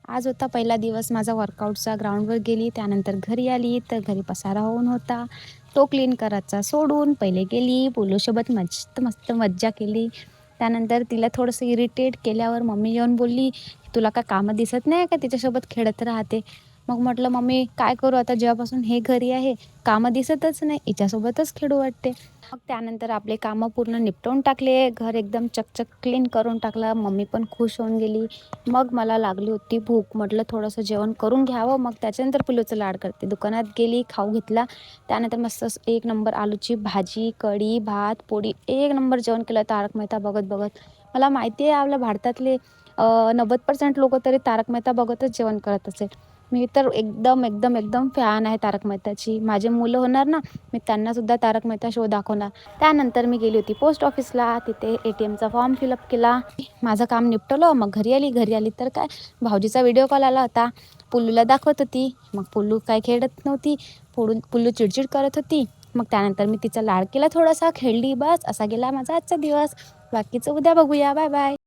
आज होता पहिला दिवस माझा वर्कआउटचा. ग्राउंडवर गेली, त्यानंतर घरी आली तर घरी पसारा होऊन होता. तो क्लीन करायचा सोडून पहिले गेली पोलूसोबत मस्त मस्त मज्जा केली. त्यानंतर तिला थोडंसं इरिटेट केल्यावर मम्मी येऊन बोलली, "तुला का कामं दिसत नाही का तिच्यासोबत खेळत राहते?" मग म्हटलं, "मम्मी काय करू आता, जेव्हापासून हे घरी आहे कामं दिसतच नाही, हिच्यासोबतच खेळू वाटते." मग त्यानंतर आपले कामं पूर्ण निपटवून टाकले. घर एकदम चकचक क्लीन करून टाकलं. मम्मी पण खुश होऊन गेली. मग मला लागली होती भूक. म्हटलं थोडंसं जेवण करून घ्यावं, मग त्याच्यानंतर पिल्लूचं लाड करते. दुकानात गेली, खाऊ घेतला. त्यानंतर मस्त एक नंबर आलूची भाजी, कढी, भात, पोळी, एक नंबर जेवण केलं तारक मेहता बघत-बघत. मला माहिती आहे आपल्या भारतातले 90% लोकं तरी तारक मेहता बघतच जेवण करत असेल. मी तर एकदम, एकदम, एकदम फॅन आहे तारक मेहताची. माझे मुलं होणार ना, मी त्यांनासुद्धा तारक मेहता शो दाखवणार. त्यानंतर मी गेली होती पोस्ट ऑफिसला. तिथे ATMचा फॉर्म फिलअप केला. माझं काम निपटवलं. मग घरी आली. घरी आली तर काय, भाऊजीचा व्हिडिओ कॉल आला होता. पुल्लूला दाखवत होती. मग पुल्लू काय खेळत नव्हती. पुल्लू चिडचिड करत होती. मग त्यानंतर मी तिचा लाड केला थोडासा, खेळली. बस असा गेला माझा आजचा दिवस. बाकीचं उद्या बघूया. Bye bye.